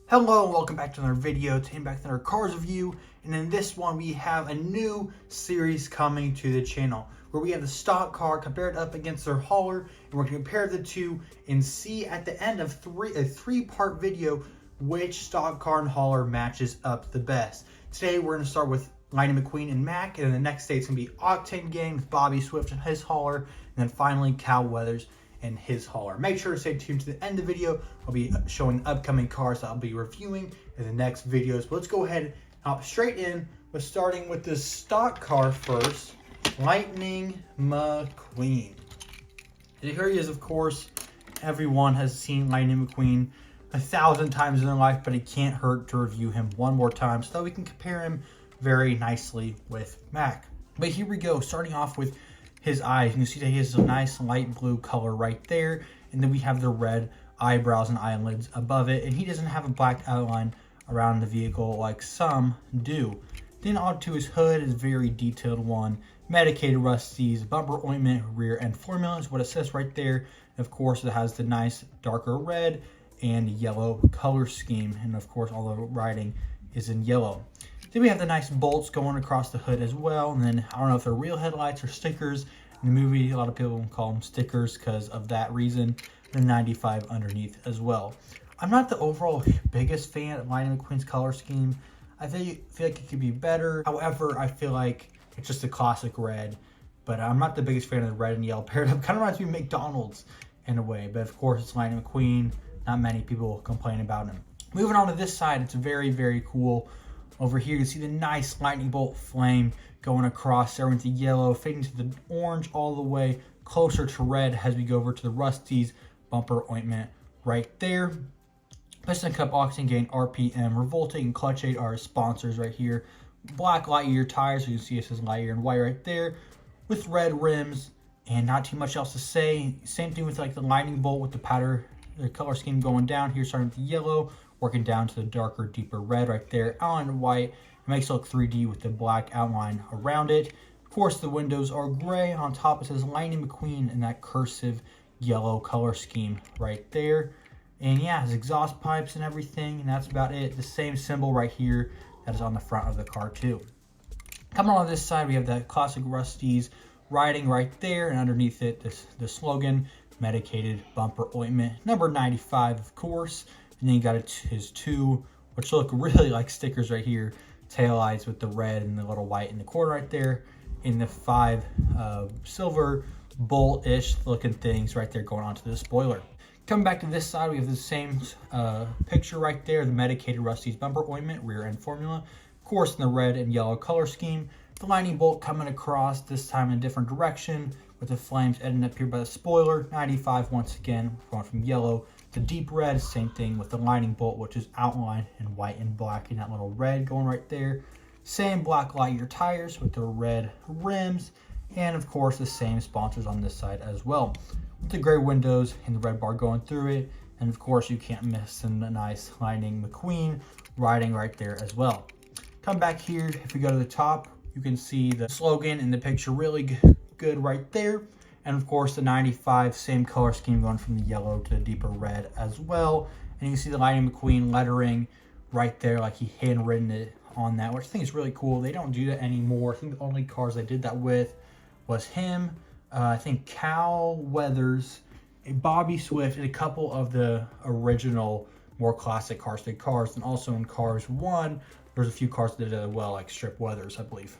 Hello and welcome back to another video. Today back to another cars review, and in this one we have a new series coming to the channel where we have the stock car compared up against their hauler, and we're going to compare the two and see at the end of a three-part video which stock car and hauler matches up the best. Today we're going to start with Lightning McQueen and Mack, and then the next day it's going to be Octane Gang with Bobby Swift and his hauler, and then finally Cal Weathers and his hauler. Make sure to stay tuned to the end of the video. I'll be showing upcoming cars that I'll be reviewing in the next videos. But let's go ahead and hop straight in with starting with the stock car first, Lightning McQueen. And here he is, of course. Everyone has seen Lightning McQueen 1,000 times in their life, but it can't hurt to review him one more time so that we can compare him very nicely with Mack. But here we go, starting off with his eyes. You can see that he has a nice light blue color right there, and then we have the red eyebrows and eyelids above it, and he doesn't have a black outline around the vehicle like some do. Then onto his hood is a very detailed one. Medicated Rusties, bumper ointment, rear end formula is what it says right there. And of course, it has the nice darker red and yellow color scheme, and of course all the writing is in yellow. Then we have the nice bolts going across the hood as well, and then I don't know if they're real headlights or stickers. In the movie, a lot of people call them stickers because of that reason. The 95 underneath as well. I'm not the overall biggest fan of Lightning McQueen's color scheme. I feel like it could be better. However, I feel like it's just a classic red, but I'm not the biggest fan of the red and yellow paired up. Kind of reminds me of McDonald's in a way, but of course it's Lightning McQueen. Not many people complain about him. Moving on to this side, it's very, very cool. Over here, you can see the nice lightning bolt flame going across there into yellow, fading to the orange all the way closer to red as we go over to the Rusties bumper ointment right there. Piston Cup, Octane Gain, RPM, Revolting, and Clutch Aid are sponsors right here. Black Lightyear tires, so you can see it says Lightyear and white right there, with red rims, and not too much else to say. Same thing with like the lightning bolt with the powder, the color scheme going down here, starting with the yellow, working down to the darker, deeper red right there, outline white. It makes it look 3D with the black outline around it. Of course, the windows are gray. On top, it says Lightning McQueen in that cursive yellow color scheme right there. And yeah, it has exhaust pipes and everything, and that's about it. The same symbol right here that is on the front of the car too. Coming on this side, we have that classic Rusties writing right there, and underneath it, the slogan, Medicated Bumper Ointment, number 95, of course. And then you got his two, which look really like stickers right here, taillights with the red and the little white in the corner right there, in the 5 silver bolt-ish looking things right there going onto the spoiler. Coming back to this side, we have the same picture right there, the Medicated Rusties bumper ointment, rear end formula, of course in the red and yellow color scheme. The lightning bolt coming across, this time in a different direction, with the flames ending up here by the spoiler. 95 once again, going from yellow to deep red. Same thing with the lightning bolt, which is outlined in white and black in that little red going right there. Same Black Lightyear tires with the red rims, and of course the same sponsors on this side as well, with the gray windows and the red bar going through it. And of course you can't miss the nice Lightning McQueen riding right there as well. Come back here, if we go to the top, you can see the slogan in the picture really good right there. And of course the 95, same color scheme going from the yellow to the deeper red as well. And you can see the Lightning McQueen lettering right there, like he handwritten it on that, which I think is really cool. They don't do that anymore. I think the only cars they did that with was him, I think Cal Weathers, Bobby Swift, and a couple of the original, more classic CarsToys cars. And also in Cars 1, there's a few cars that did it well, like Strip Weathers, I believe.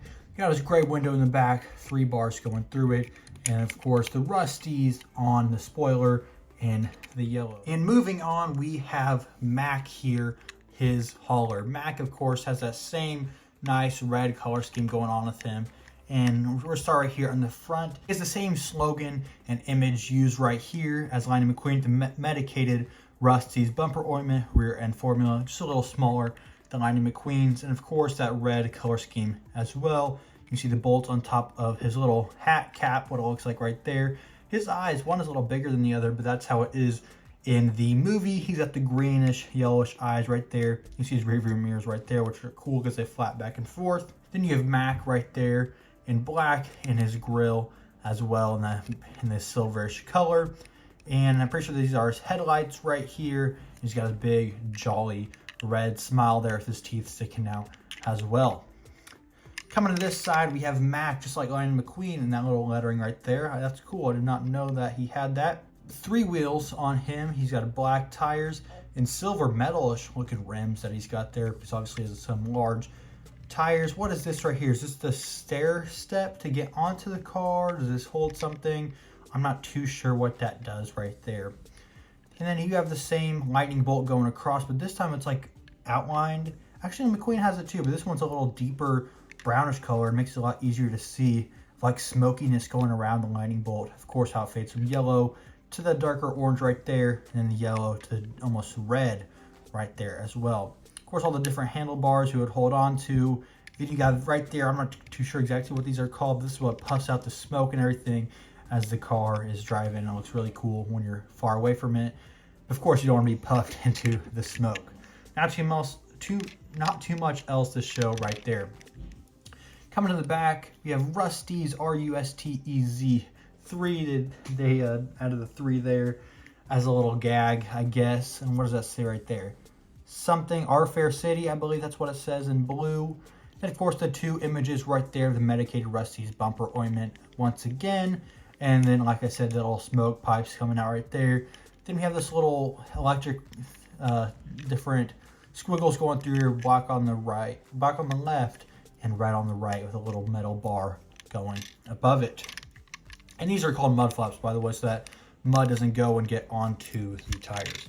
You got this gray window in the back, 3 bars going through it, and of course the Rusties on the spoiler in the yellow. And moving on, we have Mack here, his hauler. Mack, of course, has that same nice red color scheme going on with him. And we're starting here on the front. It's the same slogan and image used right here as Lightning McQueen, the Medicated Rusties bumper ointment, rear end formula, just a little smaller than Lightning McQueen's, and of course that red color scheme as well. You can see the bolt on top of his little hat cap, what it looks like right there. His eyes, one is a little bigger than the other, but that's how it is in the movie. He's got the greenish, yellowish eyes right there. You see his rearview mirrors right there, which are cool because they flap back and forth. Then you have Mack right there in black, and his grill as well in this silverish color. And I'm pretty sure these are his headlights right here. He's got a big, jolly red smile there with his teeth sticking out as well. Coming to this side, we have Mack, just like Lightning McQueen, and that little lettering right there. That's cool. I did not know that he had that. 3 wheels on him. He's got black tires and silver metalish looking rims that he's got there, because obviously he has some large tires. What is this right here? Is this the stair step to get onto the car? Does this hold something? I'm not too sure what that does right there. And then you have the same lightning bolt going across, but this time it's like outlined. Actually, McQueen has it too, but this one's a little deeper brownish color. It makes it a lot easier to see, like smokiness going around the lightning bolt. Of course, how it fades from yellow to the darker orange right there, and then the yellow to almost red right there as well. Of course, all the different handlebars you would hold on to. Then you got right there, I'm not too sure exactly what these are called, but this is what puffs out the smoke and everything as the car is driving. It looks really cool when you're far away from it. Of course, you don't want to be puffed into the smoke. Not too much else to show right there. Coming to the back, we have Rusty's RUSTEZ 3. They added the 3 there as a little gag, I guess. And what does that say right there? Something, Our Fair City, I believe that's what it says in blue. And of course, the 2 images right there, the medicated Rusty's bumper ointment once again. And then, like I said, the little smoke pipes coming out right there. Then we have this little electric, different squiggles going through your black on the right, black on the left, and red on the right with a little metal bar going above it. And these are called mud flaps, by the way, so that mud doesn't go and get onto the tires.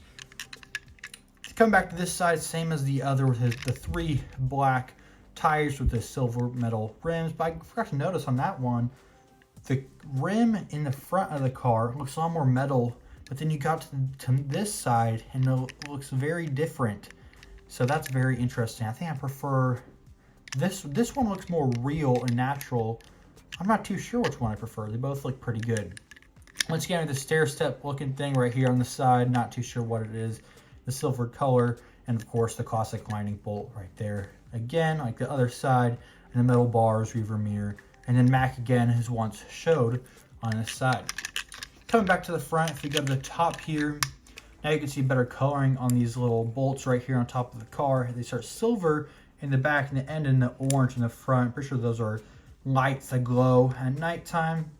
To come back to this side, same as the other with the 3 black tires with the silver metal rims. But I forgot to notice on that one, the rim in the front of the car looks a lot more metal, but then you got to this side and it looks very different. So that's very interesting. I think I prefer this. This one looks more real and natural. I'm not too sure which one I prefer. They both look pretty good. Once again, the stair step looking thing right here on the side, not too sure what it is. The silver color, and of course the classic lightning bolt right there. Again, like the other side, and the metal bars, rearview mirror. And then Mack again, as once showed on this side. Coming back to the front, if you go to the top here, now you can see better coloring on these little bolts right here on top of the car. They start silver in the back and the end in the orange in the front. Pretty sure those are lights that glow at nighttime.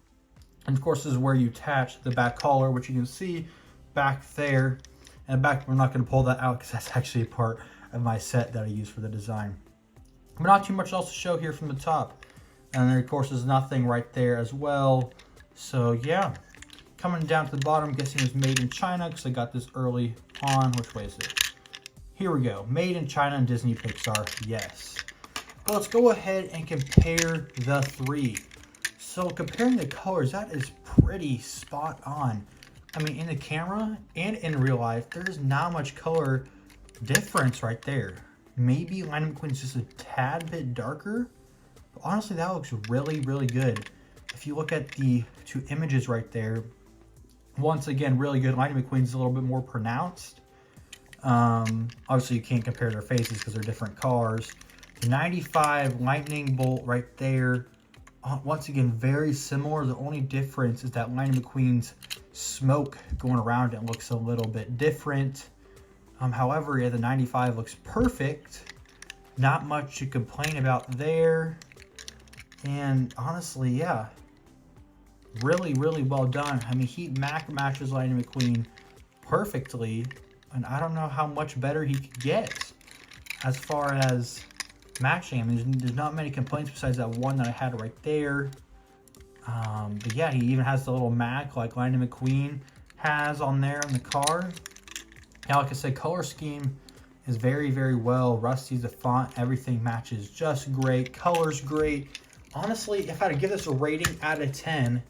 And of course, this is where you attach the back collar, which you can see back there. And back, we're not going to pull that out because that's actually a part of my set that I use for the design. But not too much else to show here from the top. And there, of course, is nothing right there as well. So, yeah. Coming down to the bottom, I'm guessing it was made in China because I got this early on. Which way is it? Here we go. Made in China and Disney Pixar. Yes. But let's go ahead and compare the 3. So, comparing the colors, that is pretty spot on. I mean, in the camera and in real life, there's not much color difference right there. Maybe Lightning McQueen's just a tad bit darker. But honestly, that looks really, really good. If you look at the 2 images right there, once again, really good. Lightning McQueen's a little bit more pronounced. Obviously, you can't compare their faces because they're different cars. The 95 lightning bolt right there, once again, very similar. The only difference is that Lightning McQueen's smoke going around it looks a little bit different. However, yeah, the 95 looks perfect. Not much to complain about there. And honestly, yeah, really, really well done. I mean, Mack matches Lightning McQueen perfectly, and I don't know how much better he could get as far as matching. I mean, there's not many complaints besides that one that I had right there. But yeah, he even has the little Mack like Lightning McQueen has on there in the car. Now, like I said, color scheme is very, very well. Rusty's, the font, everything matches just great. Color's great. Honestly, if I had to give this a rating out of 10,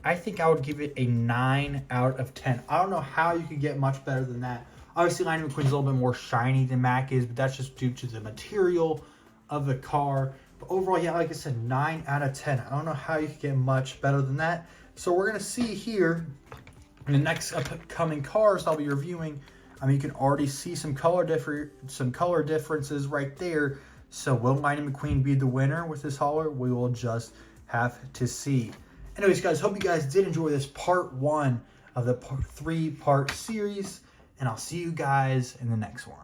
I think I would give it a 9 out of 10. I don't know how you could get much better than that. Obviously, Lightning McQueen's a little bit more shiny than Mack is, but that's just due to the material of the car. But overall, yeah, like I said, 9 out of 10. I don't know how you could get much better than that. So we're going to see here in the next upcoming cars I'll be reviewing. I mean, you can already see some color differences right there. So will Lightning McQueen be the winner with this hauler? We will just have to see. Anyways, guys, hope you guys did enjoy this part 1 of the 3-part series, and I'll see you guys in the next one.